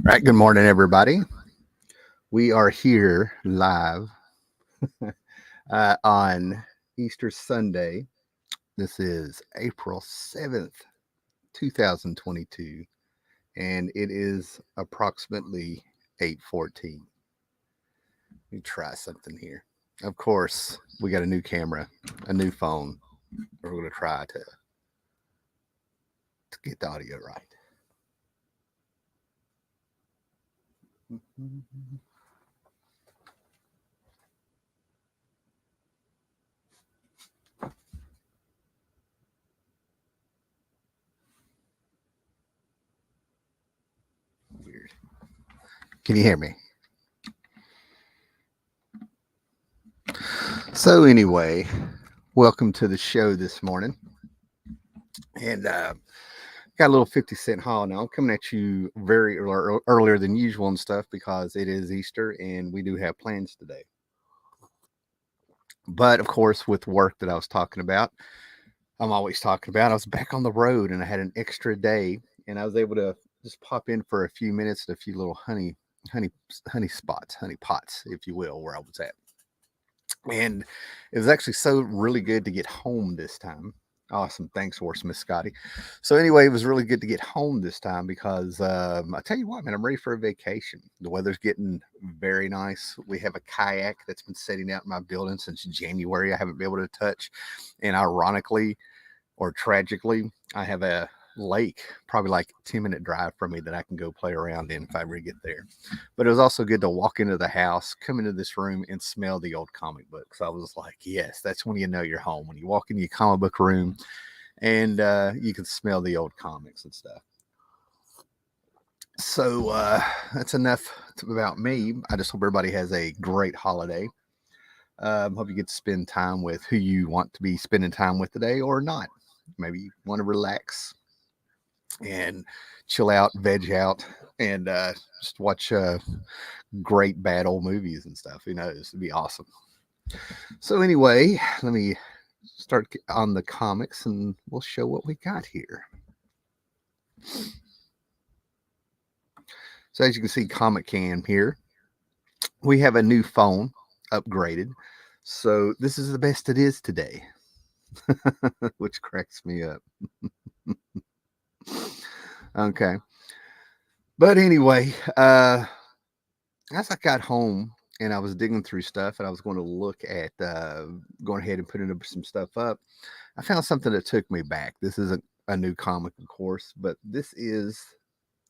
All right, good morning, everybody. We are here live on Easter Sunday. This is April 7th, 2022, and it is approximately 8:14. Let me try something here. Of course, we got a new camera, a new phone. We're going to try to get the audio right. Weird. Can you hear me? So, anyway, welcome to the show this morning. And got a little 50-cent haul now. I'm coming at you very earlier than usual and stuff because it is Easter and we do have plans today. But of course, with work that I was talking about, I'm always talking about, I was back on the road and I had an extra day and I was able to just pop in for a few minutes at a few little honey spots, honey pots, if you will, where I was at. And it was actually so really good to get home this time. Awesome. Thanks, Horse Miss Scotty. So anyway, it was really good to get home this time because I tell you what, man, I'm ready for a vacation. The weather's getting very nice. We have a kayak that's been sitting out in my building since January. I haven't been able to touch. And ironically or tragically, I have a lake probably like a 10-minute drive from me that I can go play around in if I ever get there. But it was also good to walk into the house, come into this room and smell the old comic books. I was like, yes, that's when you know you're home, when you walk into your comic book room and you can smell the old comics and stuff. So that's enough about me. I just hope everybody has a great holiday. Hope you get to spend time with who you want to be spending time with today or not. Maybe you want to relax and chill out, veg out, and just watch great bad old movies and stuff. Who knows? It'd be awesome. So anyway, let me start on the comics and we'll show what we got here. So as you can see, Comic Cam here. We have a new phone upgraded. So this is the best it is today, which cracks me up. Okay. But anyway, as I got home and I was digging through stuff and I was going to look at going ahead and putting some stuff up, I found something that took me back. This isn't a new comic, of course, but this is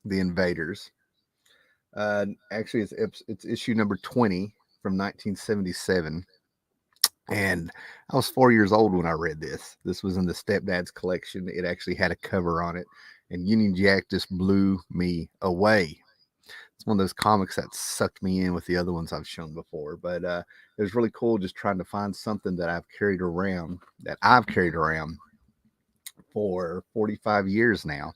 The Invaders. Actually, it's issue number 20 from 1977. And I was 4 years old when I read this. This was in the Stepdad's collection. It actually had a cover on it. And Union Jack just blew me away. It's one of those comics that sucked me in with the other ones I've shown before. But it was really cool just trying to find something that I've carried around for 45 years now.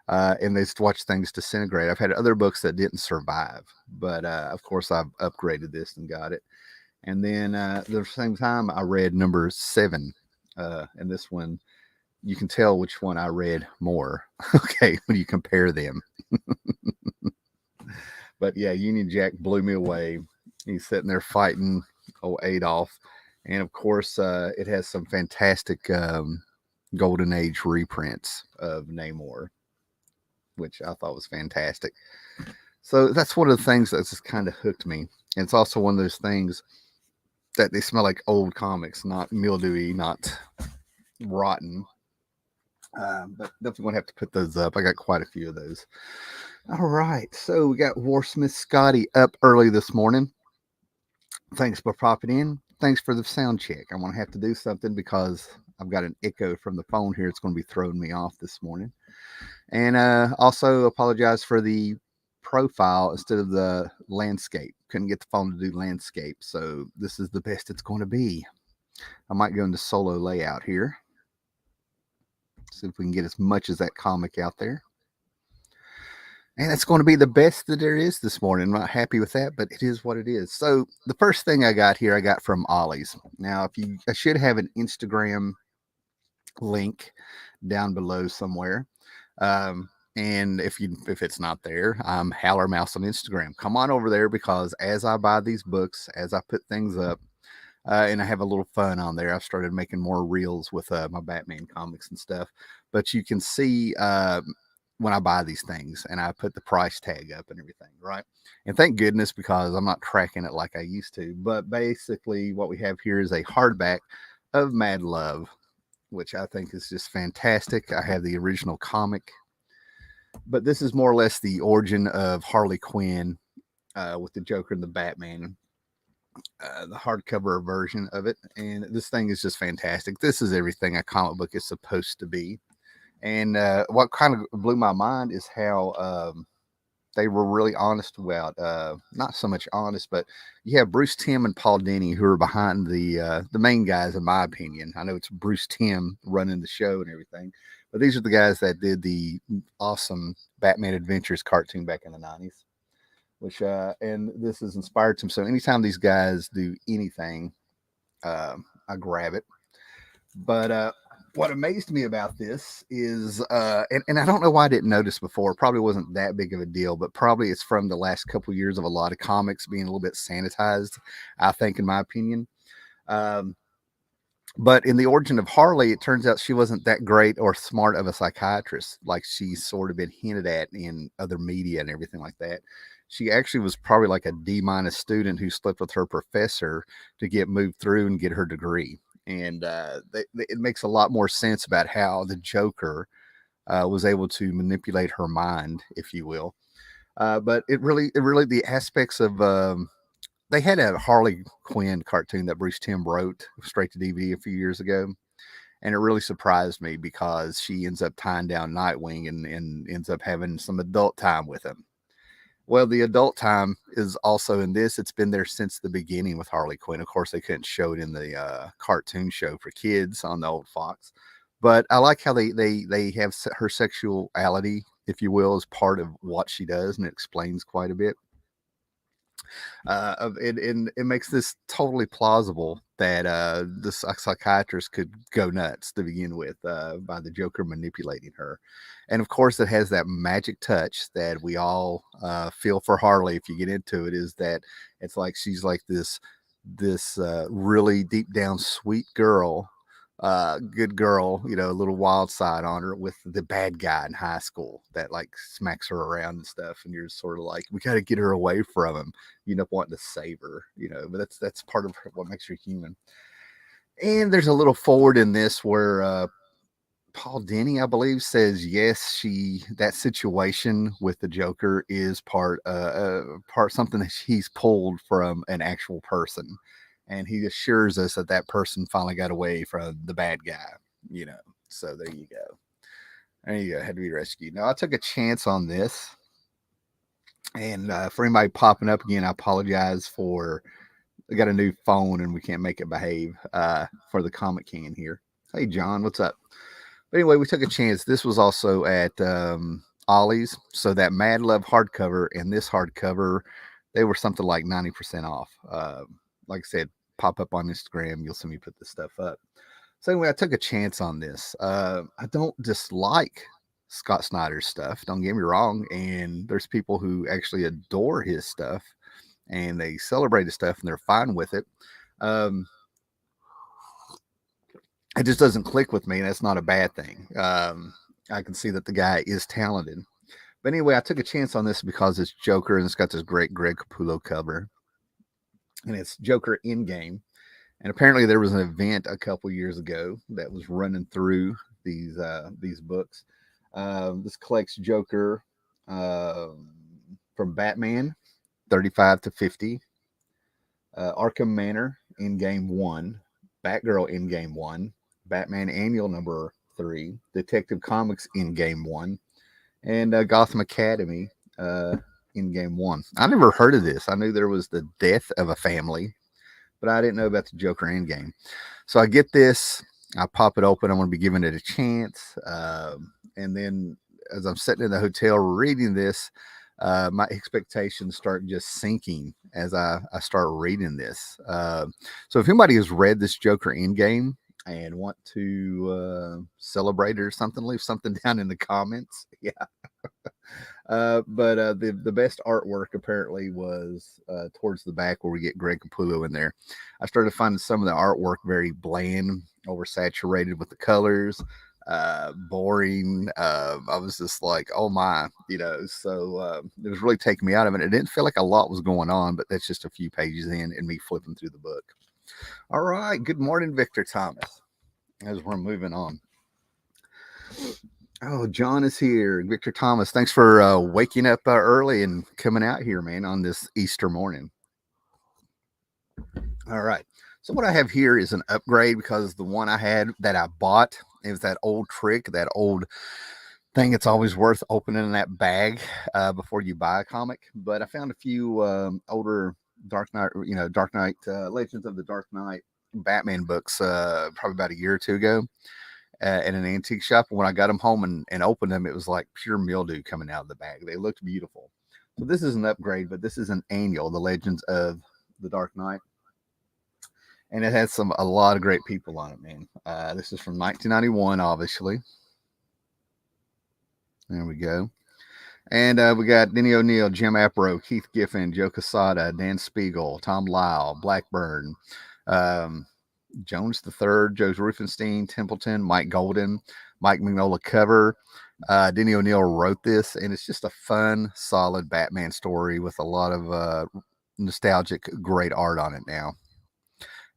And they just watch things disintegrate. I've had other books that didn't survive. But of course, I've upgraded this and got it. And then at the same time, I read number 7. And this one, you can tell which one I read more. Okay, when you compare them. But yeah, Union Jack blew me away. He's sitting there fighting Adolf. And of course, it has some fantastic Golden Age reprints of Namor, which I thought was fantastic. So that's one of the things that's just kind of hooked me. And it's also one of those things that they smell like old comics, not mildewy, not rotten. But definitely going to have to put those up. I got quite a few of those. All right. So we got Warsmith Scotty up early this morning. Thanks for popping in. Thanks for the sound check. I'm going to have to do something because I've got an echo from the phone here. It's going to be throwing me off this morning. And also apologize for the profile instead of the landscape. Couldn't get the phone to do landscape, so this is the best it's going to be. I might go into solo layout here, see if we can get as much as that comic out there. And it's going to be the best that there is this morning. I'm not happy with that, but it is what it is. So the first thing I got here, I got from Ollie's. Now, I should have an Instagram link down below somewhere. And if it's not there, I'm Howler Mouse on Instagram. Come on over there, because as I buy these books, as I put things up, and I have a little fun on there. I've started making more reels with my Batman comics and stuff. But you can see when I buy these things, and I put the price tag up and everything, right? And thank goodness, because I'm not tracking it like I used to. But basically, what we have here is a hardback of Mad Love, which I think is just fantastic. I have the original comic, but this is more or less the origin of Harley Quinn with the Joker and the Batman, the hardcover version of it. And this thing is just fantastic. This is everything a comic book is supposed to be. And what kind of blew my mind is how they were really honest about, not so much honest, but you have Bruce Timm and Paul Dini, who are behind the main guys, in my opinion. I know it's Bruce Timm running the show and everything, but these are the guys that did the awesome Batman Adventures cartoon back in the 90s, which and this has inspired them. So anytime these guys do anything, I grab it. But what amazed me about this is, and I don't know why I didn't notice before. Probably wasn't that big of a deal, but probably it's from the last couple of years of a lot of comics being a little bit sanitized, I think, in my opinion. Um, but in the origin of Harley, it turns out she wasn't that great or smart of a psychiatrist, like she's sort of been hinted at in other media and everything like that. She actually was probably like a D-minus student who slept with her professor to get moved through and get her degree. And it makes a lot more sense about how the Joker was able to manipulate her mind, if you will. But it really, the aspects of they had a Harley Quinn cartoon that Bruce Timm wrote straight to DVD a few years ago, and it really surprised me because she ends up tying down Nightwing and ends up having some adult time with him. Well, the adult time is also in this. It's been there since the beginning with Harley Quinn. Of course, they couldn't show it in the cartoon show for kids on the old Fox, but I like how they have her sexuality, if you will, as part of what she does, and it explains quite a bit. And it makes this totally plausible that the psychiatrist could go nuts to begin with by the Joker manipulating her. And of course, it has that magic touch that we all feel for Harley. If you get into it, is that it's like she's like this really deep down sweet girl, good girl, you know, a little wild side on her, with the bad guy in high school that like smacks her around and stuff, and you're sort of like, we got to get her away from him. You end up wanting to save her, you know. But that's part of what makes her human. And there's a little forward in this where Paul Dini, I believe, says yes, that situation with the Joker is part something that he's pulled from an actual person, and he assures us that that person finally got away from the bad guy. You know, so there you go. There you go. Had to be rescued. Now I took a chance on this, and for anybody popping up again, I apologize for. I got a new phone and we can't make it behave for the comic can here. Hey John, what's up? But anyway, we took a chance. This was also at Ollie's. So that Mad Love hardcover and this hardcover, they were something like 90% off. Like I said, pop up on Instagram. You'll see me put this stuff up. So anyway, I took a chance on this. I don't dislike Scott Snyder's stuff. Don't get me wrong. And there's people who actually adore his stuff and they celebrate his stuff and they're fine with it. It just doesn't click with me, and that's not a bad thing. I can see that the guy is talented. But anyway, I took a chance on this because it's Joker, and it's got this great Greg Capullo cover. And it's Joker in game. And apparently there was an event a couple years ago that was running through these books. This collects Joker from Batman 35 to 50, Arkham Manor in game 1, Batgirl in game 1, Batman Annual number 3, Detective Comics in game 1, and Gotham Academy in game 1. I never heard of this. I knew there was the death of a family, but I didn't know about the Joker in game. So I get this, I pop it open. I'm going to be giving it a chance. And then as I'm sitting in the hotel reading this, my expectations start just sinking as I start reading this. So if anybody has read this Joker Endgame and want to celebrate it or something, leave something down in the comments. Yeah. But the best artwork apparently was towards the back where we get Greg Capullo in there. I started finding some of the artwork very bland, oversaturated with the colors, boring. I was just like, oh my, So it was really taking me out of it. It didn't feel like a lot was going on, but that's just a few pages in and me flipping through the book. All right. Good morning, Victor Thomas. As we're moving on. Oh, John is here. Victor Thomas, thanks for waking up early and coming out here, man, on this Easter morning. All right. So what I have here is an upgrade because the one I had that I bought, it was that old trick, that old thing. It's always worth opening that bag before you buy a comic. But I found a few older Dark Knight, Dark Knight, Legends of the Dark Knight Batman books, probably about a year or two ago. In an antique shop. When I got them home and opened them, it was like pure mildew coming out of the bag. They looked beautiful. So this is an upgrade, but this is an annual, The Legends of the Dark Knight. And it has a lot of great people on it, man. This is from 1991, obviously. There we go. And we got Denny O'Neil, Jim Aparo, Keith Giffen, Joe Quesada, Dan Spiegel, Tom Lyle, Blackburn, Jones III, Joe Rufenstein, Templeton, Mike Golden, Mike Mignola cover. Denny O'Neil wrote this, and it's just a fun, solid Batman story with a lot of nostalgic, great art on it now.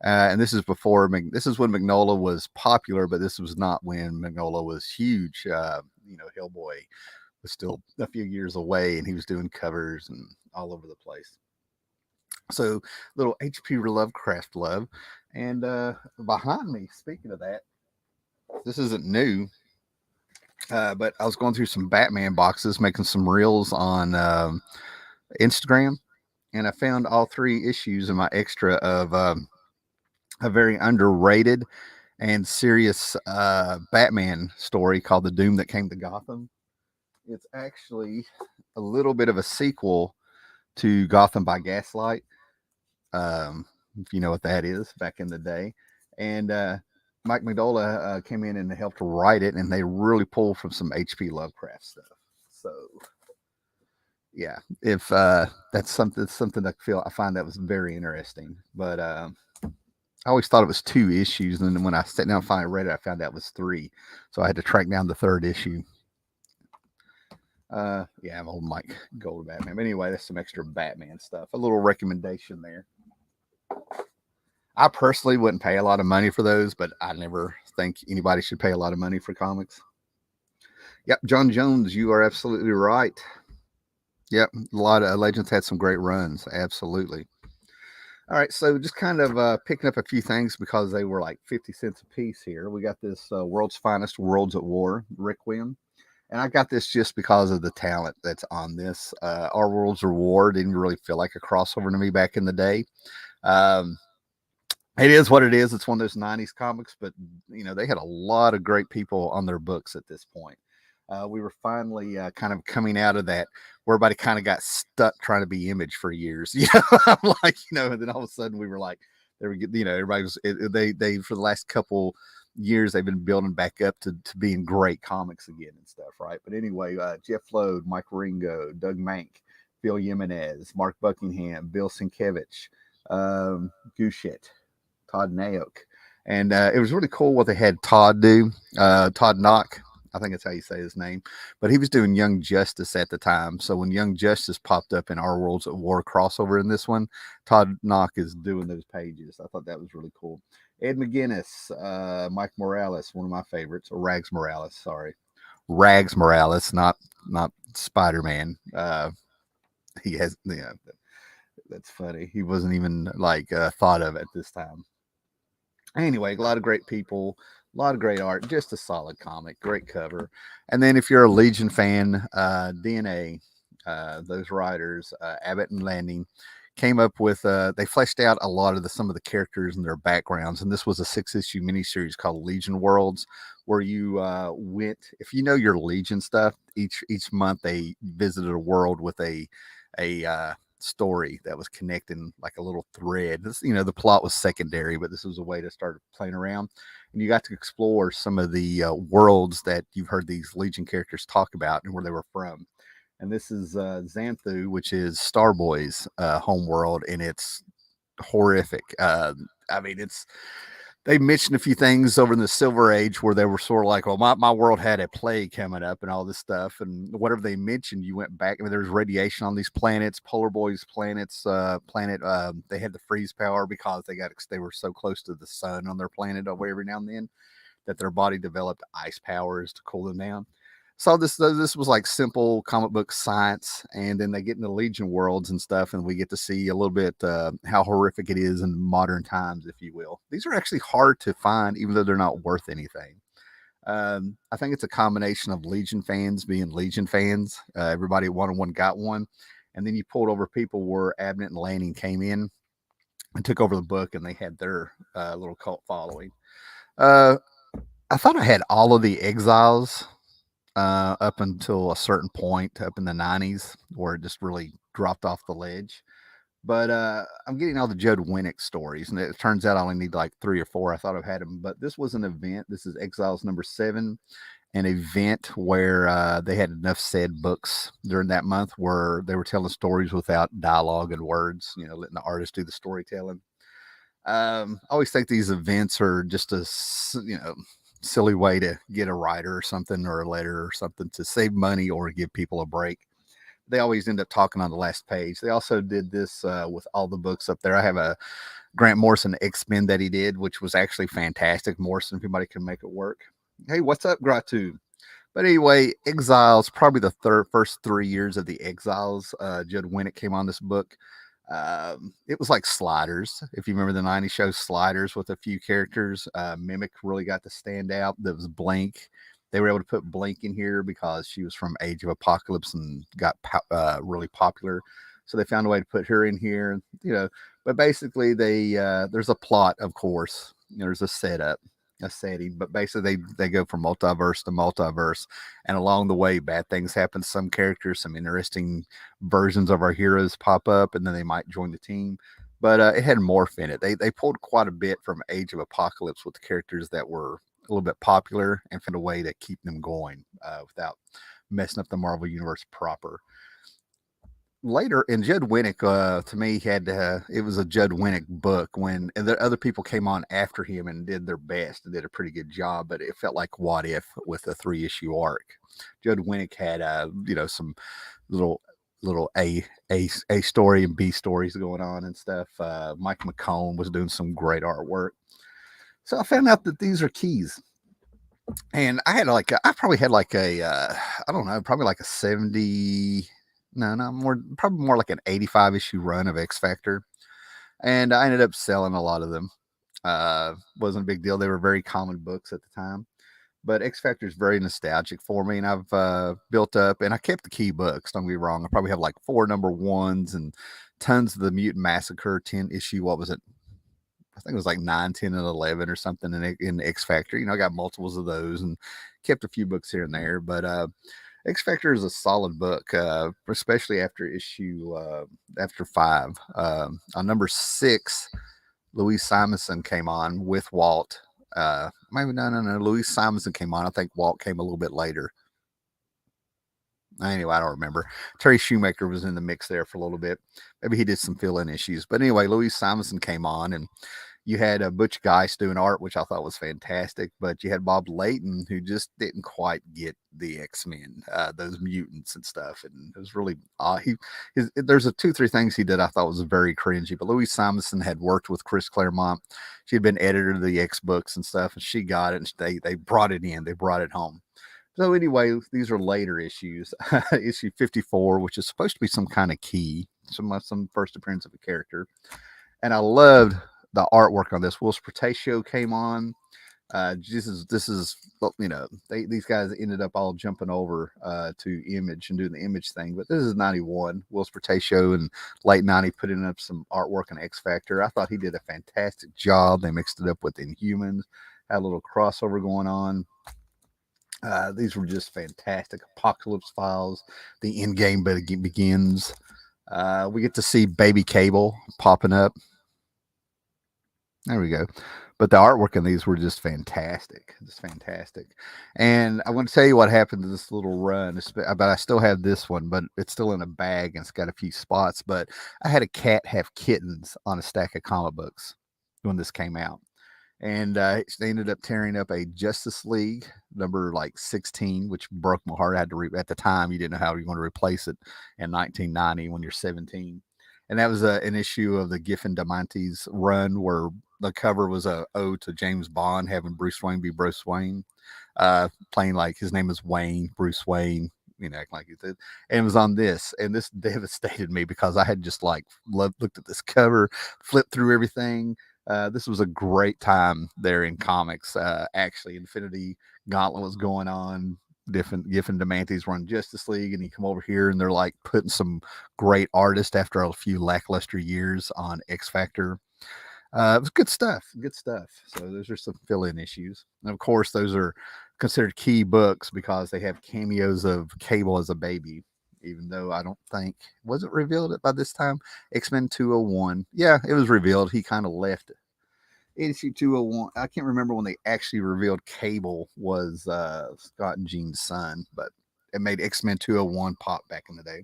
And this is before, this is when Mignola was popular, but this was not when Mignola was huge. Hellboy was still a few years away, and he was doing covers and all over the place. So, little H.P. Lovecraft love. And behind me, speaking of that, this isn't new, but I was going through some Batman boxes, making some reels on Instagram, and I found all 3 issues in my extra of a very underrated and serious Batman story called The Doom That Came to Gotham. It's actually a little bit of a sequel to Gotham by Gaslight, if you know what that is, back in the day. And Mike Mignola came in and helped write it, and they really pulled from some H.P. Lovecraft stuff. So, yeah, if that's something I find that was very interesting. But I always thought it was 2 issues, and then when I sat down and finally read it, I found out it was 3. So I had to track down the 3rd issue. Yeah, I'm old Mike Gold Batman. But anyway, that's some extra Batman stuff. A little recommendation there. I personally wouldn't pay a lot of money for those, but I never think anybody should pay a lot of money for comics. Yep, John Jones, you are absolutely right. Yep, a lot of Legends had some great runs. Absolutely. All right, so just kind of picking up a few things because they were like 50 cents a piece here. We got this World's Finest, Worlds at War, Requiem. And I got this just because of the talent that's on this. Our Worlds at War didn't really feel like a crossover to me back in the day. It is what it is. It's one of those 90s comics, but, they had a lot of great people on their books at this point. We were finally kind of coming out of that where everybody kind of got stuck trying to be Image for years. I'm like, and then all of a sudden we were like, everybody was, they for the last couple years, they've been building back up to being great comics again and stuff, right? But anyway, Jeff Loeb, Mike Ringo, Doug Mank, Phil Jimenez, Mark Buckingham, Bill Sienkiewicz, Gouchet, Todd Naok. And it was really cool what they had Todd do. Todd Knock, I think that's how you say his name. But he was doing Young Justice at the time. So when Young Justice popped up in Our Worlds at War crossover in this one, Todd Knock is doing those pages. I thought that was really cool. Ed McGuinness, Mike Morales, one of my favorites, or Rags Morales, sorry. Rags Morales, not Spider-Man. He has, that's funny. He wasn't even thought of at this time. Anyway, a lot of great people, a lot of great art, just a solid comic, great cover. And then if you're a Legion fan, DNA, those writers, Abbott and Landing, came up with, they fleshed out a lot of some of the characters and their backgrounds. And this was a 6-issue miniseries called Legion Worlds, where you went, if you know your Legion stuff, each month they visited a world with a story that was connecting like a little thread. This, the plot was secondary, but this was a way to start playing around, and you got to explore some of the worlds that you've heard these Legion characters talk about and where they were from. And this is Xanthu, which is Starboy's homeworld, and it's horrific. I mean, it's they mentioned a few things over in the Silver Age where they were sort of like, well, my world had a plague coming up and all this stuff. And whatever they mentioned, you went back. I mean, there's radiation on these planets, Polar Boys planets, they had the freeze power because they were so close to the sun on their planet over every now and then that their body developed ice powers to cool them down. So this was like simple comic book science, and then they get into Legion worlds and stuff, and we get to see a little bit how horrific it is in modern times, if you will. These are actually hard to find, even though they're not worth anything. I think it's a combination of Legion fans being Legion fans. Everybody wanted one, got one, and then you pulled over people where Abnett and Lanning came in and took over the book, and they had their little cult following. I thought I had all of the Exiles up until a certain point up in the 90s where it just really dropped off the ledge. But I'm getting all the Judd Winnick stories, and it turns out I only need like 3 or 4. I thought I've had them, but this was an event. This is Exiles number 7, an event where they had enough said books during that month where they were telling stories without dialogue and words, letting the artist do the storytelling. I always think these events are just a silly way to get a writer or something or a letter or something to save money or give people a break. They always end up talking on the last page. They also did this with all the books up there. I have a Grant Morrison X-Men that he did, which was actually fantastic. Morrison, if anybody can make it work. Hey, what's up, Gratu? But anyway, Exiles, probably the first 3 years of the Exiles. Judd Winnick came on this book. It was like Sliders. If you remember the 90s show Sliders with a few characters, Mimic really got to stand out. There was Blink. They were able to put Blink in here because she was from Age of Apocalypse and got really popular. So they found a way to put her in here, But basically, there's a plot, of course. There's a setup, a setting, but basically they go from multiverse to multiverse, and along the way, bad things happen to some characters. Some interesting versions of our heroes pop up, and then they might join the team. But it had morph in it. They pulled quite a bit from Age of Apocalypse with the characters that were a little bit popular and found a way to keep them going without messing up the Marvel Universe proper. Later, and Judd Winnick, to me, it was a Judd Winnick book when the other people came on after him and did their best and did a pretty good job, but it felt like What If with a 3-issue arc. Judd Winnick had, some little A story and B stories going on and stuff. Mike McCone was doing some great artwork. So I found out that these are keys. And I probably had I don't know, probably like a 70, probably more like an 85 issue run of X Factor. And I ended up selling a lot of them. Wasn't a big deal. They were very common books at the time. But X Factor is very nostalgic for me, and I've built up, and I kept the key books. Don't get me wrong. I probably have like 4 number 1s and tons of the Mutant Massacre 10 issue. What was it? I think it was like 9, 10, and 11 or something in X Factor. I got multiples of those and kept a few books here and there. But X Factor is a solid book, especially after after 5. On number 6, Louise Simonson came on with Walt. Maybe no. Louise Simonson came on. I think Walt came a little bit later. Anyway, I don't remember. Terry Shoemaker was in the mix there for a little bit. Maybe he did some fill-in issues. But anyway, Louise Simonson came on, and you had Butch Geist doing art, which I thought was fantastic. But you had Bob Layton, who just didn't quite get the X-Men, those mutants and stuff. And it was really odd. There's 2-3 things he did I thought was very cringy. But Louise Simonson had worked with Chris Claremont. She had been editor of the X books and stuff, and she got it. And they brought it in. They brought it home. So anyway, these are later issues. Issue 54, which is supposed to be some kind of key, some first appearance of a character. And I loved the artwork on this. Will Spertatio came on. This is these guys ended up all jumping over to Image and doing the Image thing. But this is 91. Will Spertatio in late 90 putting up some artwork on X Factor. I thought he did a fantastic job. They mixed it up with Inhumans, had a little crossover going on. These were just fantastic. Apocalypse Files, the end game begins. We get to see Baby Cable popping up. There we go. But the artwork in these were just fantastic. And I want to tell you what happened to this little run. But I still have this one, but it's still in a bag and it's got a few spots. But I had a cat have kittens on a stack of comic books when this came out, and they ended up tearing up a Justice League number like 16, which broke my heart. I had to at the time you didn't know how you want to replace it in 1990 when you're 17, and that was an issue of the Giffen Diamantes run where the cover was a ode to James Bond having Bruce Wayne be Bruce Wayne, playing like his name is Wayne, Bruce Wayne. You know, like it did. And it was on this, and this devastated me because I had just like looked at this cover, flipped through everything. This was a great time there in comics. Actually, Infinity Gauntlet was going on. Different Giffen Diamantes run Justice League, and you come over here, and they're like putting some great artists after a few lackluster years on X Factor. It was good stuff. Good stuff. So those are some fill-in issues, and of course, those are considered key books because they have cameos of Cable as a baby. Even though I don't think was it revealed by this time. X-Men 201. Yeah, it was revealed. He kind of left issue 201. I can't remember when they actually revealed Cable was Scott and Jean's son, but it made X-Men 201 pop back in the day.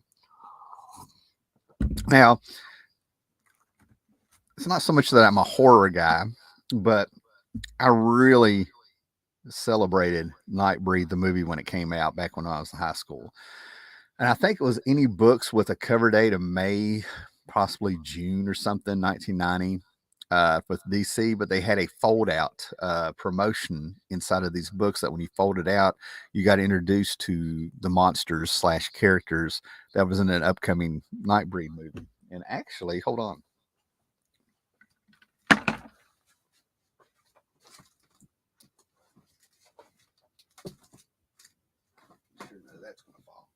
Now, it's not so much that I'm a horror guy, but I really celebrated Nightbreed, the movie, when it came out back when I was in high school. And I think it was any books with a cover date of May, possibly June or something, 1990, with DC. But they had a fold out promotion inside of these books that when you folded out, you got introduced to the monsters slash characters that was in an upcoming Nightbreed movie. And actually, hold on. That's going to fall.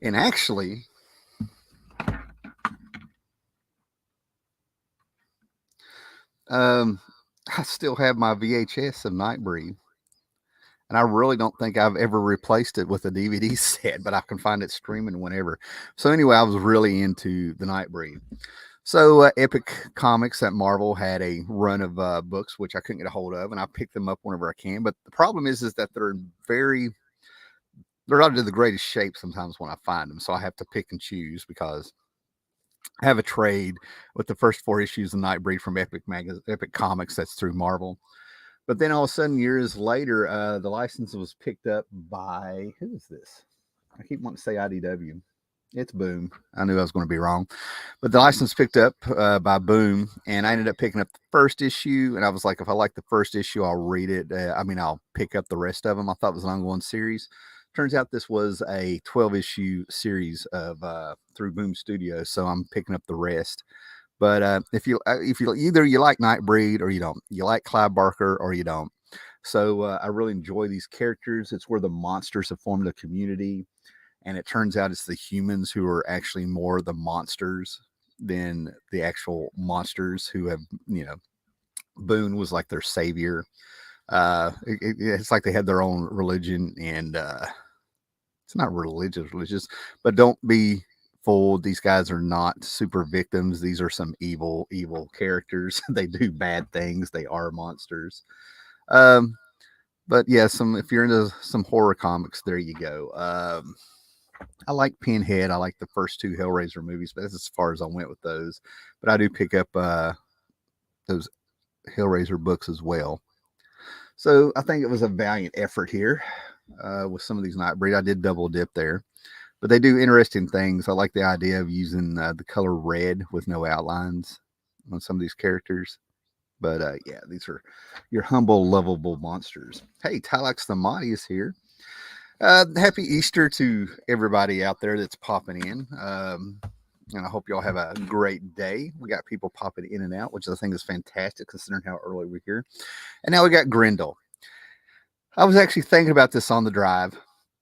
And actually, I still have my VHS of Nightbreed, and I really don't think I've ever replaced it with a DVD set, but I can find it streaming whenever. So anyway, I was really into the Nightbreed. So Epic Comics at Marvel had a run of books which I couldn't get a hold of, and I pick them up whenever I can. But the problem is that they're not in the greatest shape sometimes when I find them, so I have to pick and choose because I have a trade with the first 4 issues of Nightbreed from Epic Comics that's through Marvel. But then all of a sudden, years later, the license was picked up by who is this? I keep wanting to say IDW. It's Boom. I knew I was going to be wrong, but the license picked up by Boom, and I ended up picking up the first issue. And I was like, if I like the first issue, I'll read it. I'll pick up the rest of them. I thought it was an ongoing series. Turns out this was a 12-issue series of through Boom Studios, so I'm picking up the rest. But if you either you like Nightbreed or you don't, you like Clive Barker or you don't. So I really enjoy these characters. It's where the monsters have formed a community, and it turns out it's the humans who are actually more the monsters than the actual monsters who have, Boone was like their savior. It's like they had their own religion, and it's not religious, but don't be fooled. These guys are not super victims. These are some evil characters. They do bad things. They are monsters. Um, but yeah, if you're into some horror comics, there you go. I like Pinhead. I like the first 2 Hellraiser movies, but that's as far as I went with those. But I do pick up those Hellraiser books as well. So I think it was a valiant effort here with some of these Nightbreed. I did double dip there, but they do interesting things. I like the idea of using the color red with no outlines on some of these characters. But yeah, these are your humble, lovable monsters. Hey, Tylex the Mahdi is here. Happy Easter to everybody out there that's popping in. And I hope y'all have a great day. We got people popping in and out, which I think is fantastic considering how early we're here. And now we got Grendel. I was actually thinking about this on the drive.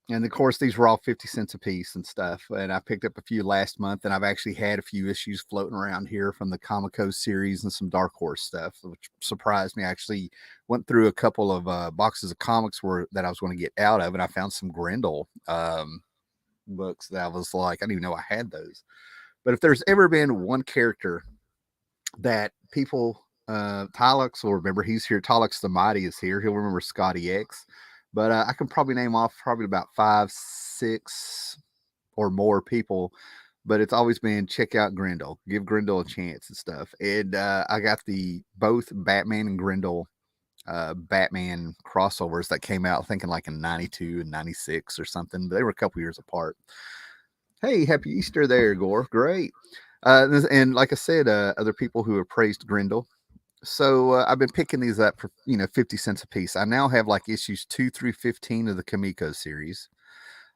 And of course, these were all 50 cents a piece and stuff. And I picked up a few last month, and I've actually had a few issues floating around here from the Comico series and some Dark Horse stuff, which surprised me. I actually went through a couple of boxes of comics that I was going to get out of, and I found some Grendel books that I was like, I didn't even know I had those. But if there's ever been one character that people, Tylux will remember. He's here. Tylux the Mighty is here. He'll remember Scotty X. But I can probably name off probably about 5, 6 or more people. But it's always been check out Grendel, give Grendel a chance and stuff. And I got the both Batman and Grendel Batman crossovers that came out, thinking like in '92 and '96 or something. But they were a couple years apart. Hey, happy Easter there, Gore. Great. And like I said, other people who have praised Grendel. So I've been picking these up for 50 cents a piece. I now have like issues 2 through 15 of the Kamiko series.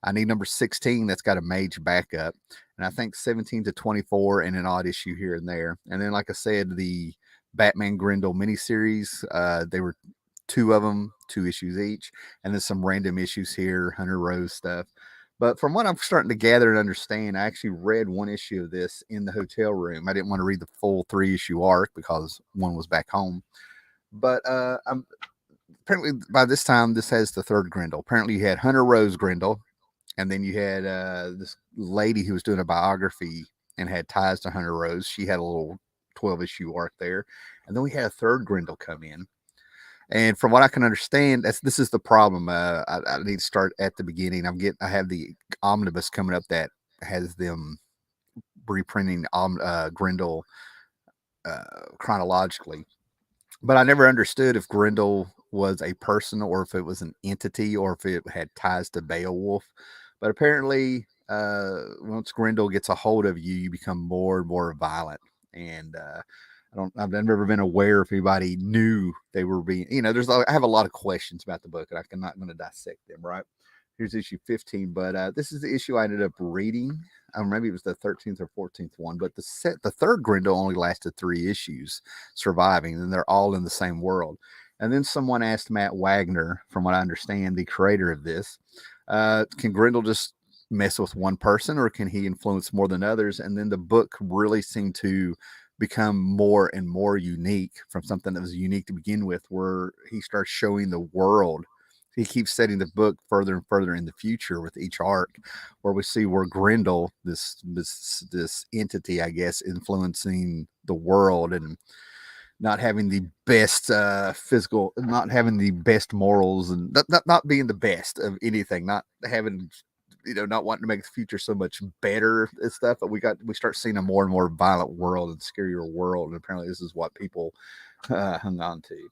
I need number 16 that's got a mage backup, and I think 17 to 24 and an odd issue here and there. And then, like I said, the Batman Grendel miniseries, they were two of them, 2 issues each, and then some random issues here, Hunter Rose stuff. But from what I'm starting to gather and understand, I actually read 1 issue of this in the hotel room. I didn't want to read the full 3 issue arc because one was back home. But I'm apparently by this time this has the third Grendel. Apparently you had Hunter Rose Grendel, and then you had this lady who was doing a biography and had ties to Hunter Rose. She had a little 12 issue arc there, and then we had a third Grendel come in. And from what I can understand, this is the problem. I need to start at the beginning. I have the omnibus coming up that has them reprinting Grendel chronologically. But I never understood if Grendel was a person or if it was an entity or if it had ties to Beowulf. But apparently, once Grendel gets a hold of you, you become more and more violent. And I've never been aware if anybody knew they were being, I have a lot of questions about the book, and I'm not going to dissect them, right? Here's issue 15, but this is the issue I ended up reading. Maybe it was the 13th or 14th one, but the third Grendel only lasted 3 issues, surviving, and they're all in the same world. And then someone asked Matt Wagner, from what I understand, the creator of this, can Grendel just mess with one person, or can he influence more than others? And then the book really seemed to become more and more unique from something that was unique to begin with, where he starts showing the world. He keeps setting the book further and further in the future with each arc, where we see where Grendel, this entity, I guess, influencing the world and not having the best physical, not having the best morals, and not being the best of anything, not having, not wanting to make the future so much better and stuff. But we start seeing a more and more violent world and scarier world, and apparently this is what people hung on to.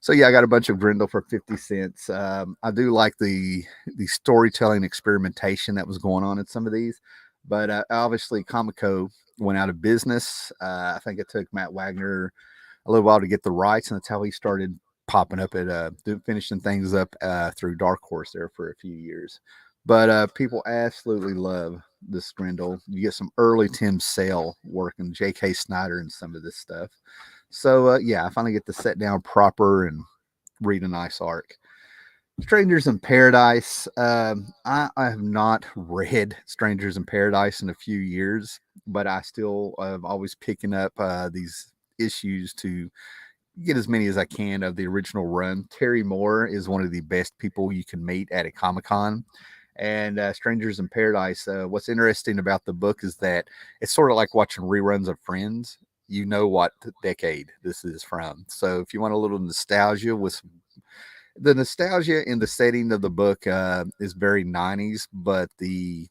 So yeah, I got a bunch of Grendel for 50 cents. I do like the storytelling experimentation that was going on in some of these, but obviously Comico went out of business. I think it took Matt Wagner a little while to get the rights, and that's how he started popping up at finishing things up through Dark Horse there for a few years. But people absolutely love this Grendel. You get some early Tim Sale work and J.K. Snyder and some of this stuff. So yeah, I finally get to sit down proper and read a nice arc. Strangers in Paradise. I have not read Strangers in Paradise in a few years, but I still am always picking up these issues to get as many as I can of the original run. Terry Moore is one of the best people you can meet at a Comic-Con. And Strangers in Paradise, what's interesting about the book is that it's sort of like watching reruns of Friends. You know what decade this is from. So if you want a little nostalgia, with the nostalgia in the setting of the book is very 90s, but the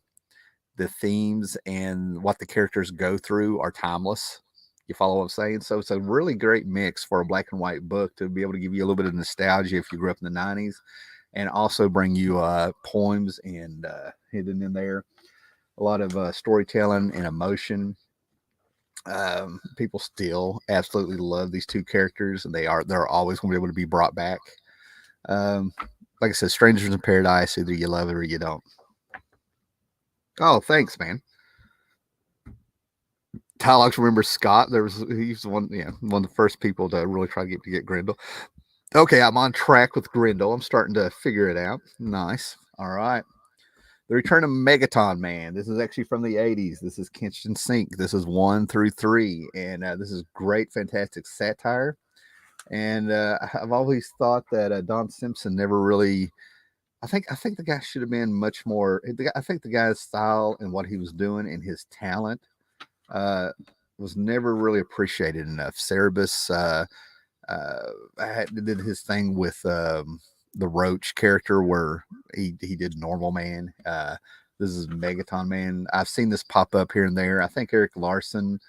themes and what the characters go through are timeless. You follow what I'm saying? So it's a really great mix for a black and white book to be able to give you a little bit of nostalgia if you grew up in the 90s, and also bring you poems and hidden in there. A lot of storytelling and emotion. People still absolutely love these two characters, and they're always going to be able to be brought back. Like I said, Strangers in Paradise, either you love it or you don't. Oh, thanks, man. Tylox remembers Scott. He's one of the first people to really try to get Grendel. Okay, I'm on track with Grendel. I'm starting to figure it out. Nice. All right. The Return of Megaton Man. This is actually from the 80s. This is Kitchen Sink. This is 1 through 3. And this is great, fantastic satire. And I've always thought that Don Simpson never really. I think the guy should have been much more. I think the guy's style and what he was doing and his talent uh, was never really appreciated enough. Cerebus did his thing with the Roach character where he did Normal Man. This is Megaton Man. I've seen this pop up here and there. I think Eric Larson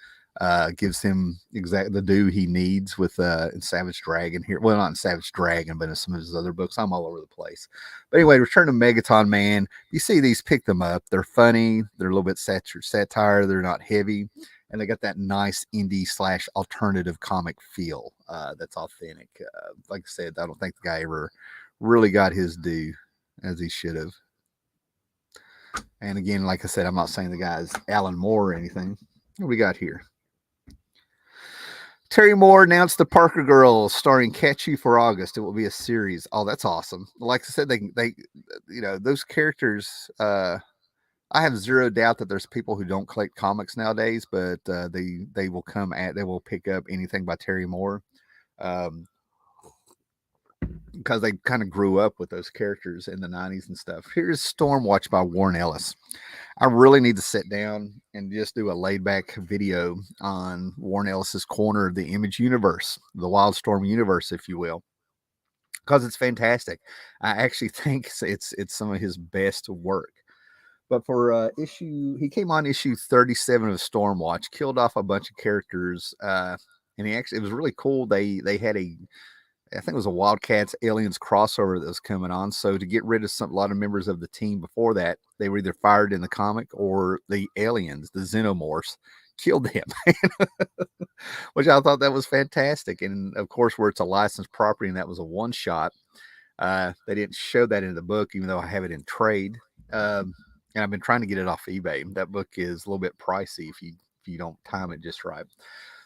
gives him exactly the due he needs with in Savage Dragon here. Well, not in Savage Dragon, but in some of his other books. I'm all over the place. But anyway, return to Megaton Man. You see these, pick them up. They're funny. They're a little bit satire. They're not heavy. And they got that nice indie / alternative comic feel that's authentic. Like I said, I don't think the guy ever really got his due as he should have. And again, like I said, I'm not saying the guy's Alan Moore or anything. What we got here? Terry Moore announced the Parker Girls starring Catch You for August. It will be a series. Oh, that's awesome. Like I said, they those characters, I have zero doubt that there's people who don't collect comics nowadays, but they will pick up anything by Terry Moore. Because they kind of grew up with those characters in the 90s and stuff. Here's Stormwatch by Warren Ellis. I really need to sit down and just do a laid back video on Warren Ellis's corner of the Image universe, the Wildstorm universe, if you will, because it's fantastic. I actually think it's some of his best work. But for he came on issue 37 of Stormwatch, killed off a bunch of characters, and it was really cool. They had I think it was a Wildcats Aliens crossover that was coming on. So to get rid of a lot of members of the team before that, they were either fired in the comic or the aliens, the Xenomorphs, killed them, which I thought that was fantastic. And of course, where it's a licensed property and that was a one shot, they didn't show that in the book, even though I have it in trade. And I've been trying to get it off eBay. That book is a little bit pricey if you don't time it just right.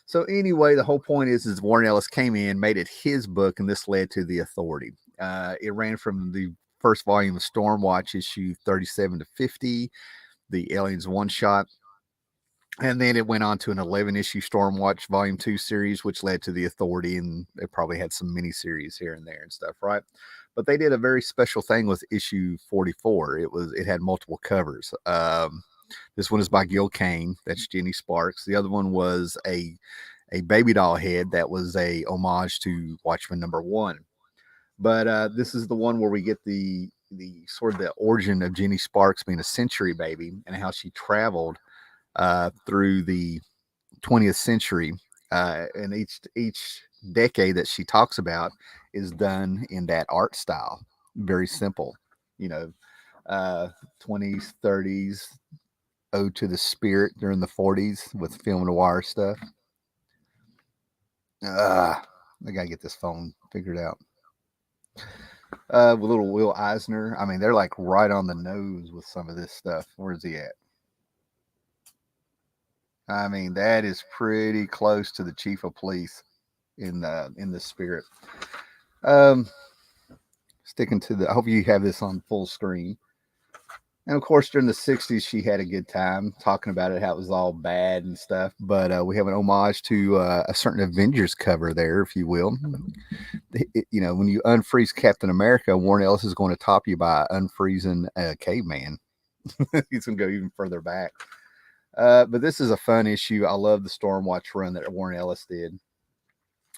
So anyway, the whole point is Warren Ellis came in, made it his book, and this led to The Authority. It ran from the first volume of Stormwatch, issue 37 to 50, the Aliens one-shot, and then it went on to an 11-issue Stormwatch Volume 2 series, which led to The Authority, and it probably had some mini-series here and there and stuff, right? But they did a very special thing with issue 44. It had multiple covers. This one is by Gil Kane. That's Jenny Sparks. The other one was a baby doll head that was a homage to Watchmen #1. But this is the one where we get the sort of the origin of Jenny Sparks being a century baby and how she traveled through the 20th century. And each decade that she talks about is done in that art style. Very simple, 20s, 30s, Ode to the Spirit during the 40s with film noir stuff. I gotta get this phone figured out. With little Will Eisner. I mean, they're like right on the nose with some of this stuff. Where's he at? I mean, that is pretty close to the chief of police in the spirit. Sticking to I hope you have this on full screen. And of course, during the 60s, she had a good time talking about it, how it was all bad and stuff. But we have an homage to a certain Avengers cover there, if you will. When you unfreeze Captain America, Warren Ellis is going to top you by unfreezing Caveman. He's going to go even further back. But this is a fun issue. I love the Stormwatch run that Warren Ellis did.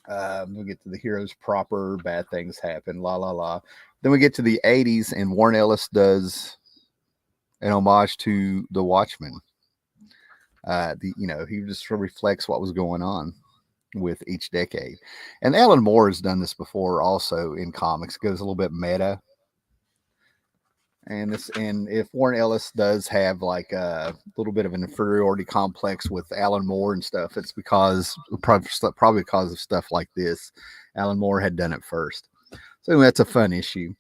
We'll get to the heroes proper, bad things happen, la, la, la. Then we get to the 80s, and Warren Ellis does an homage to the Watchmen. He just reflects what was going on with each decade. And Alan Moore has done this before also in comics. It goes a little bit meta. And if Warren Ellis does have like a little bit of an inferiority complex with Alan Moore and stuff, it's probably because of stuff like this. Alan Moore had done it first. So anyway, that's a fun issue.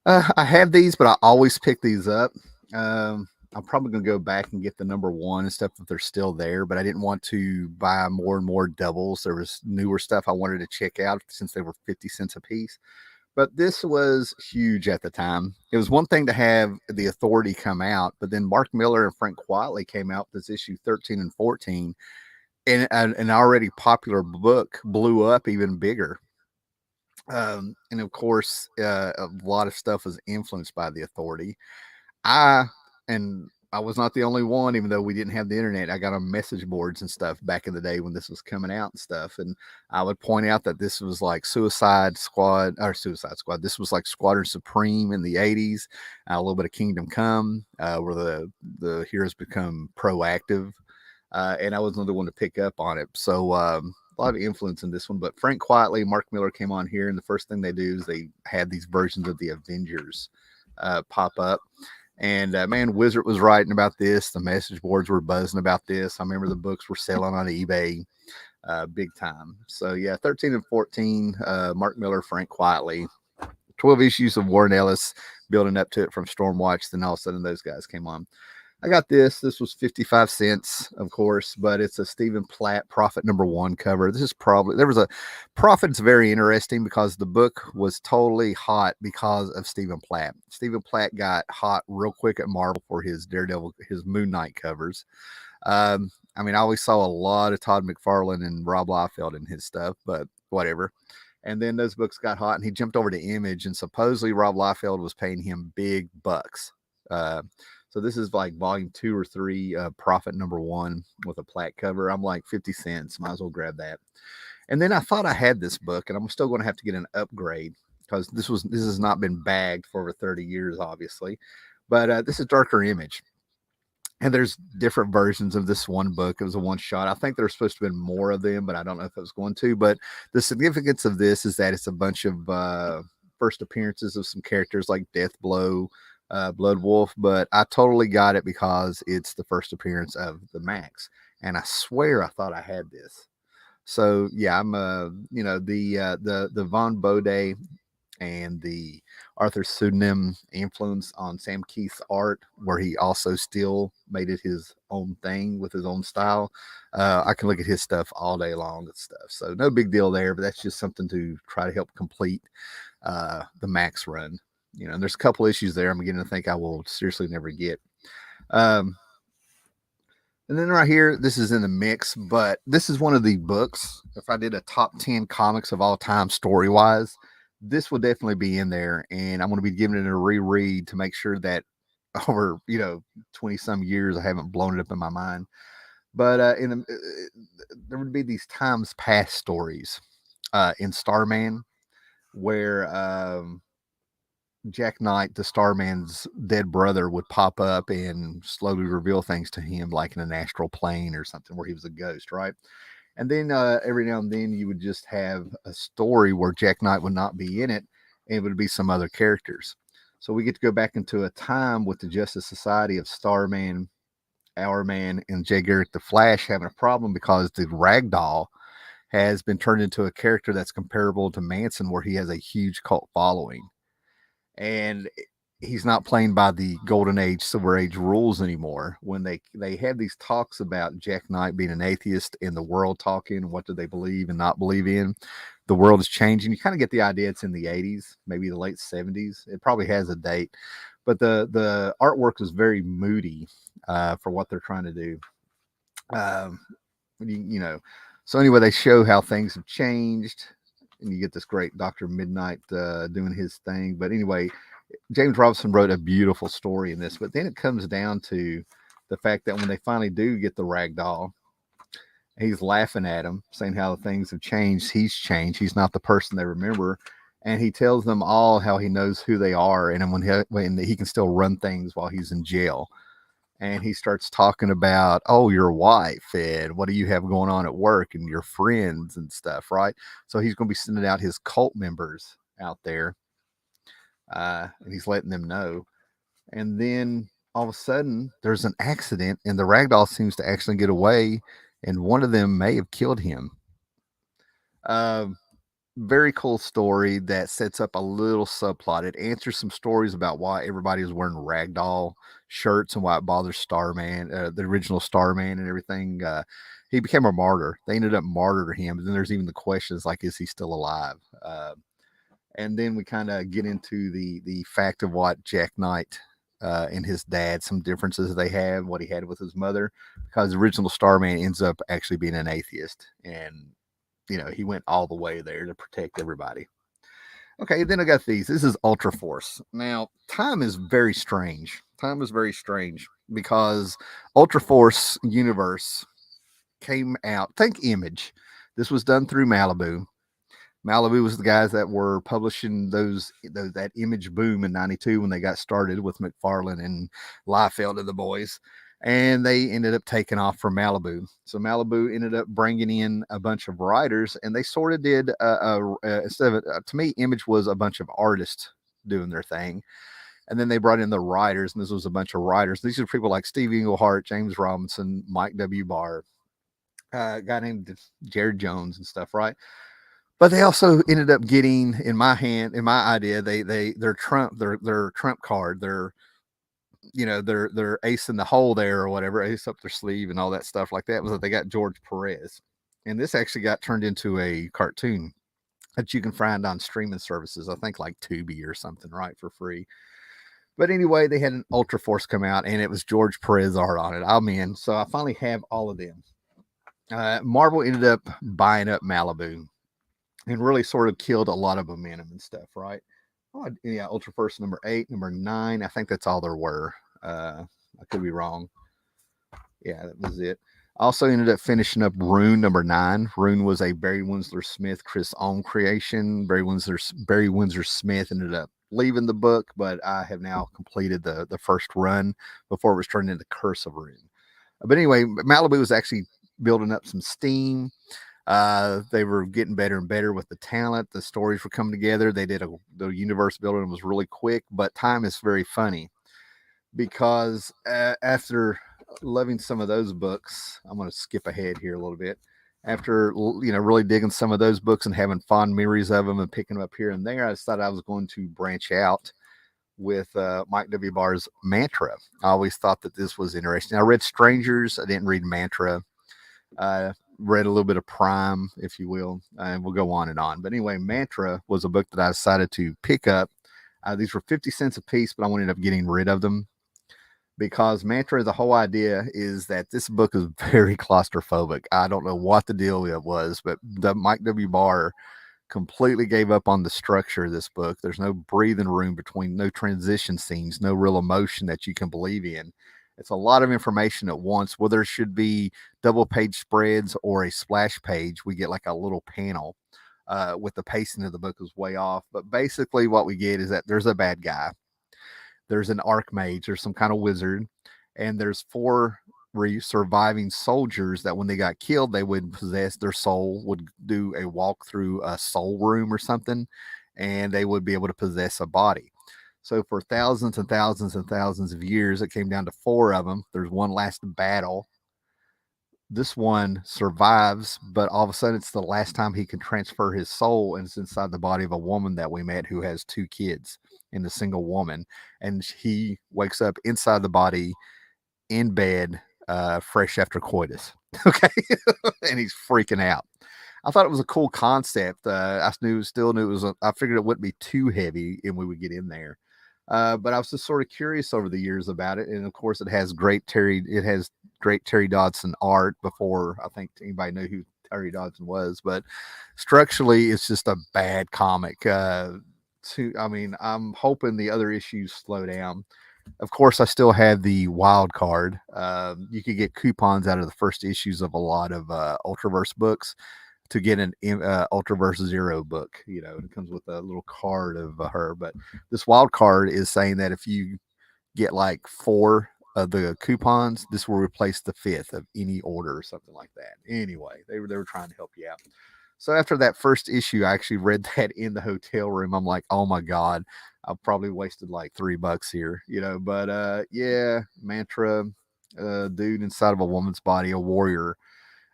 I have these, but I always pick these up. I'm probably going to go back and get the #1 and stuff if they're still there, but I didn't want to buy more and more doubles. There was newer stuff I wanted to check out since they were 50 cents a piece. But this was huge at the time. It was one thing to have The Authority come out, but then Mark Miller and Frank Quitely came out with this issue 13 and 14, and an already popular book blew up even bigger. And of course, a lot of stuff was influenced by The Authority. I'm I was not the only one, even though we didn't have the internet. I got on message boards and stuff back in the day when this was coming out and stuff. And I would point out that this was like Suicide Squad or Suicide Squad. This was like Squadron Supreme in the 80s, a little bit of Kingdom Come, where the heroes become proactive. And I was another one to pick up on it. So, a lot of influence in this one. But Frank Quietly, Mark Miller came on here, and the first thing they do is they had these versions of the Avengers pop up. And man, Wizard was writing about this. The message boards were buzzing about this. I remember the books were selling on eBay big time. So yeah, 13 and 14, Mark Miller, Frank Quietly, 12 issues of Warren Ellis building up to it from Stormwatch. Then all of a sudden those guys came on. I got this. This was 55 cents, of course, but it's a Stephen Platt Prophet #1 cover. This is probably, there was a Prophet's very interesting because the book was totally hot because of Stephen Platt. Stephen Platt got hot real quick at Marvel for his Daredevil, his Moon Knight covers. I mean, I always saw a lot of Todd McFarlane and Rob Liefeld in his stuff, but whatever. And then those books got hot and he jumped over to Image, and supposedly Rob Liefeld was paying him big bucks. So this is like volume 2 or 3, Prophet #1 with a Platt cover. I'm like 50 cents. Might as well grab that. And then I thought I had this book, and I'm still going to have to get an upgrade because this has not been bagged for over 30 years, obviously. But this is Darker Image. And there's different versions of this one book. It was a one shot. I think there's supposed to have been more of them, but I don't know if it was going to. But the significance of this is that it's a bunch of first appearances of some characters like Deathblow, Blood Wolf, but I totally got it because it's the first appearance of the Max, and I swear I thought I had this. So yeah, I'm the Von Bode and the Arthur pseudonym influence on Sam Keith's art, where he also still made it his own thing with his own style. I can look at his stuff all day long and stuff, so no big deal there. But that's just something to try to help complete the Max run. And there's a couple issues there I'm beginning to think I will seriously never get. And then right here, this is in the mix, but this is one of the books. If I did a top 10 comics of all time story-wise, this will definitely be in there. And I'm going to be giving it a reread to make sure that over, 20-some years, I haven't blown it up in my mind. But there would be these times past stories in Starman where Jack Knight, the Starman's dead brother, would pop up and slowly reveal things to him, like in an astral plane or something where he was a ghost, right? And then every now and then you would just have a story where Jack Knight would not be in it, and it would be some other characters. So we get to go back into a time with the Justice Society of Starman, Hourman, and Jay Garrick the Flash having a problem because the Ragdoll has been turned into a character that's comparable to Manson, where he has a huge cult following. And he's not playing by the Golden Age, Silver Age rules anymore. When they had these talks about Jack Knight being an atheist and the world talking, what do they believe and not believe in, the world is changing. You kind of get the idea it's in the 80s, maybe the late 70s. It probably has a date, but the artwork is very moody for what they're trying to do. So anyway, they show how things have changed, and you get this great Dr. Midnight doing his thing. But anyway, James Robinson wrote a beautiful story in this, but then it comes down to the fact that when they finally do get the Ragdoll, he's laughing at him, saying how things have changed. He's changed. He's not the person they remember. And he tells them all how he knows who they are, and when he can still run things while he's in jail. And he starts talking about, oh, your wife and what do you have going on at work and your friends and stuff, right? So he's going to be sending out his cult members out there, and he's letting them know. And then all of a sudden, there's an accident, and the Ragdoll seems to actually get away, and one of them may have killed him. Very cool story that sets up a little subplot. It answers some stories about why everybody is wearing Ragdoll shirts and why it bothers Starman, the original Starman and everything. He became a martyr. They ended up martyring him. And then there's even the questions like, is he still alive? And then we kind of get into the fact of what Jack Knight and his dad, some differences they have, what he had with his mother, because the original Starman ends up actually being an atheist, and he went all the way there to protect everybody. Okay, then I got these. This is Ultra Force. Now, time is very strange. Time is very strange. because Ultra Force Universe came out. Think Image. This was done through Malibu. Malibu was the guys that were publishing those that Image boom in '92 when they got started with McFarlane and Liefeld and the boys, and they ended up taking off from Malibu. So Malibu ended up bringing in a bunch of writers, and they sort of did instead of to me, Image was a bunch of artists doing their thing, and then they brought in the writers, and this was a bunch of writers. These are people like Steve Englehart, James Robinson, Mike W. Barr, a guy named Jared Jones and stuff, right? But they also ended up getting in my idea, their trump card, their ace in the hole there or whatever, ace up their sleeve and all that stuff like that was that they got George Perez. And this actually got turned into a cartoon that you can find on streaming services, I think like Tubi or something, right, for free. But anyway, they had an Ultra Force come out and it was George Perez art on it. I'm in. So I finally have all of them. Marvel ended up buying up Malibu and really sort of killed a lot of momentum and stuff, right? Oh, yeah, Ultra Force number 8, number 9. I think that's all there were. I could be wrong. Yeah, that was it. I also ended up finishing up Rune number 9. Rune was a Barry Windsor Smith, Chris Ohm creation. Barry Windsor Smith ended up leaving the book, but I have now completed the first run before it was turned into Curse of Rune. But anyway, Malibu was actually building up some steam. They were getting better and better with the talent. The stories were coming together. The universe building was really quick, but time is very funny because after loving some of those books, I'm going to skip ahead here a little bit. After really digging some of those books and having fond memories of them and picking them up here and there, I decided I was going to branch out with Mike W. Barr's Mantra. I always thought that this was interesting. I read Strangers. I didn't read Mantra. Read a little bit of Prime, if you will, and we'll go on and on. But anyway, Mantra was a book that I decided to pick up. These were 50 cents a piece, but I ended up getting rid of them because Mantra, the whole idea is that this book is very claustrophobic. I don't know what the deal it was, but the Mike W. Barr completely gave up on the structure of this book. There's no breathing room between, no transition scenes, no real emotion that you can believe in. It's a lot of information at once. Whether it should be double page spreads or a splash page, we get like a little panel with the pacing of the book is way off. But basically, what we get is that there's a bad guy, there's an archmage, there's some kind of wizard, and there's 4 surviving soldiers that when they got killed, they would possess their soul, would do a walk through a soul room or something, and they would be able to possess a body. So for thousands and thousands and thousands of years, it came down to 4 of them. There's one last battle. This one survives, but all of a sudden it's the last time he can transfer his soul, and it's inside the body of a woman that we met who has 2 kids and a single woman. And he wakes up inside the body in bed, fresh after coitus. Okay. And he's freaking out. I thought it was a cool concept. Still knew it was, I figured it wouldn't be too heavy and we would get in there. But I was just sort of curious over the years about it. And of course it has great Terry Dodson art before I think anybody knew who Terry Dodson was, but structurally it's just a bad comic. I'm hoping the other issues slow down. Of course, I still have the wild card. You could get coupons out of the first issues of a lot of Ultraverse books to get an Ultraverse Zero book. It comes with a little card of her. But this wild card is saying that if you get like 4 of the coupons, this will replace the 5th of any order or something like that. Anyway, they were trying to help you out. So after that first issue, I actually read that in the hotel room. I'm like, oh my God, I've probably wasted like $3 here, but yeah, Mantra, dude inside of a woman's body, a warrior.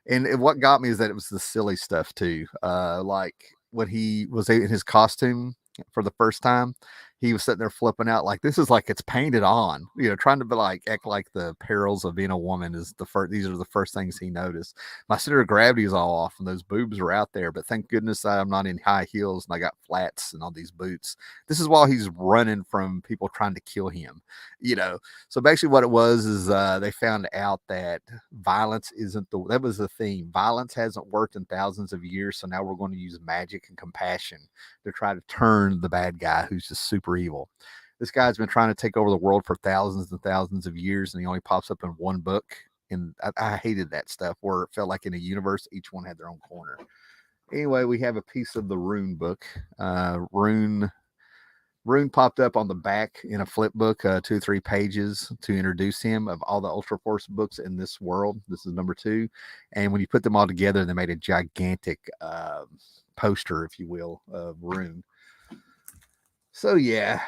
And what got me is that it was the silly stuff too. Like when he was in his costume for the first time, he was sitting there flipping out like this is like it's painted on, trying to be like act like the perils of being a woman is the first. These are the first things he noticed. My center of gravity is all off, and those boobs are out there. But thank goodness I'm not in high heels and I got flats and all these boots. This is while he's running from people trying to kill him. So basically, what it was is they found out that violence isn't that was the theme. Violence hasn't worked in thousands of years, so now we're going to use magic and compassion to try to turn the bad guy who's just super evil. This guy's been trying to take over the world for thousands and thousands of years, and he only pops up in one book. And I hated that stuff where it felt like in a universe, each one had their own corner. Anyway, we have a piece of the Rune book. Rune popped up on the back in a flip book, 2 or 3 pages to introduce him of all the Ultra Force books in this world. This is number 2. And when you put them all together, they made a gigantic poster, if you will, of Rune. So yeah,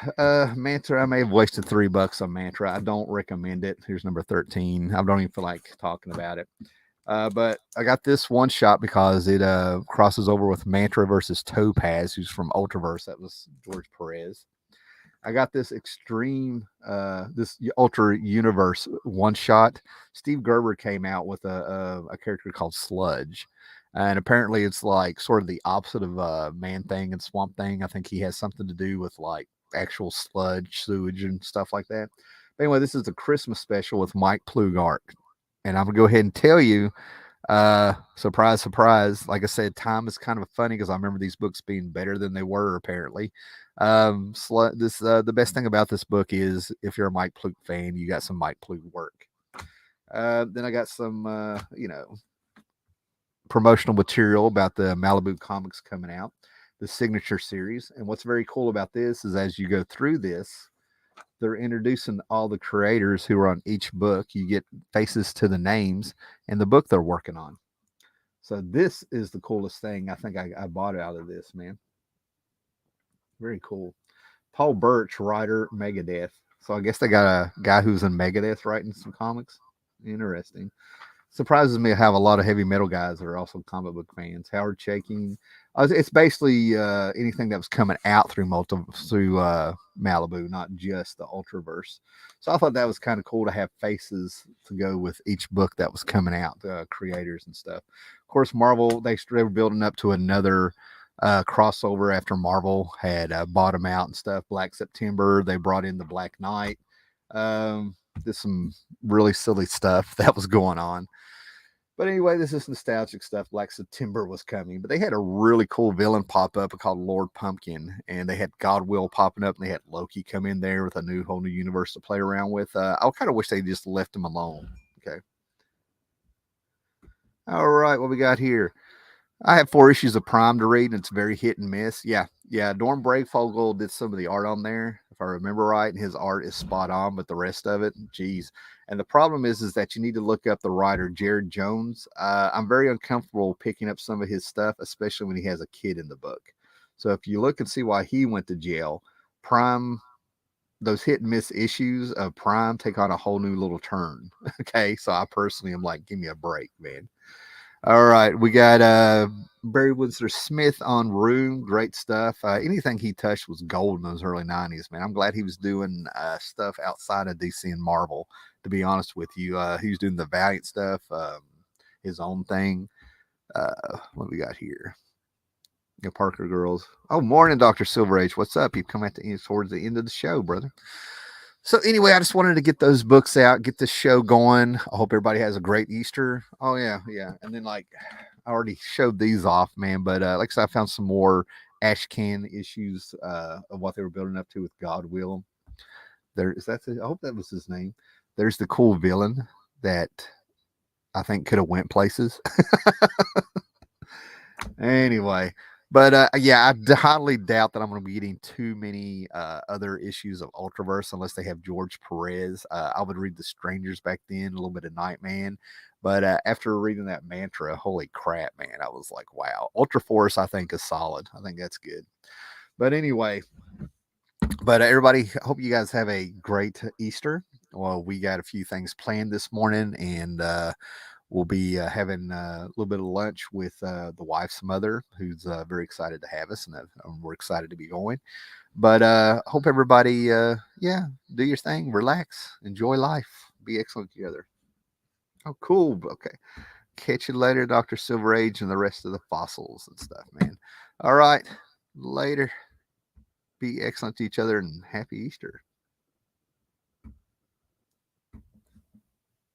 Mantra, I may have wasted $3 on Mantra. I don't recommend it. Here's number 13. I don't even feel like talking about it. But I got this one shot because it crosses over with Mantra versus Topaz, who's from Ultraverse. That was George Perez. I got this this Ultra Universe one shot. Steve Gerber came out with a character called Sludge. And apparently it's like sort of the opposite of Man-Thing and Swamp Thing. I think he has something to do with like actual sludge, sewage, and stuff like that. But anyway, this is a Christmas special with Mike Plugart. And I'm going to go ahead and tell you, surprise, surprise. Like I said, time is kind of funny because I remember these books being better than they were, apparently. The best thing about this book is if you're a Mike Plug fan, you got some Mike Plug work. Then I got some, promotional material about the Malibu comics coming out, the signature series. And what's very cool about this is as you go through this, they're introducing all the creators who are on each book. You get faces to the names and the book they're working on. So this is the coolest thing I think I bought out of this, man. Very cool. Paul Birch, writer, Megadeth. So I guess they got a guy who's in Megadeth writing some comics. Interesting. Surprises me how a lot of heavy metal guys are also comic book fans. Howard Chaykin. It's basically anything that was coming out through Malibu, not just the Ultraverse. So I thought that was kind of cool to have faces to go with each book that was coming out, creators and stuff. Of course, Marvel, they were building up to another crossover after Marvel had bought them out and stuff. Black September, they brought in the Black Knight. There's some really silly stuff that was going on. But anyway, this is nostalgic stuff. Black September was coming, but they had a really cool villain pop up called Lord Pumpkin, and they had Godwill popping up, and they had Loki come in there with a whole new universe to play around with. I kind of wish they just left him alone. Okay. All right, what we got here? I have 4 issues of Prime to read, and it's very hit and miss. Yeah. Dorm Bravefogel did some of the art on there, if I remember right, and his art is spot on, but the rest of it, geez. And the problem is that you need to look up the writer, Jared Jones. I'm very uncomfortable picking up some of his stuff, especially when he has a kid in the book. So if you look and see why he went to jail, Prime, those hit and miss issues of Prime take on a whole new little turn. Okay, so I personally am like, give me a break, man. All right, we got Barry Windsor Smith on Rune. Great stuff. Anything he touched was gold in those early 90s, man. I'm glad he was doing stuff outside of DC and Marvel, to be honest with you. He was doing the Valiant stuff, his own thing. What we got here? The Parker Girls. Oh, morning, Dr. Silver Age. What's up? You've come towards the end of the show, brother. So anyway, I just wanted to get those books out, get this show going. I hope everybody has a great Easter. Oh yeah. And then I already showed these off, man. But like I said, I found some more ash can issues of what they were building up to with Godwill. I hope that was his name. There's the cool villain that I think could have went places. Anyway. But I highly doubt that I'm going to be getting too many other issues of Ultraverse unless they have George Perez. I would read The Strangers back then, a little bit of Nightman. But after reading that Mantra, holy crap, man, I was like, wow. Ultra Force, I think, is solid. I think that's good. But anyway, everybody, hope you guys have a great Easter. Well, we got a few things planned this morning, and we'll be having a little bit of lunch with the wife's mother, who's very excited to have us, and we're excited to be going. But hope everybody, do your thing, relax, enjoy life, be excellent together. Oh, cool. Okay. Catch you later, Dr. Silver Age and the rest of the fossils and stuff, man. All right. Later. Be excellent to each other and happy Easter.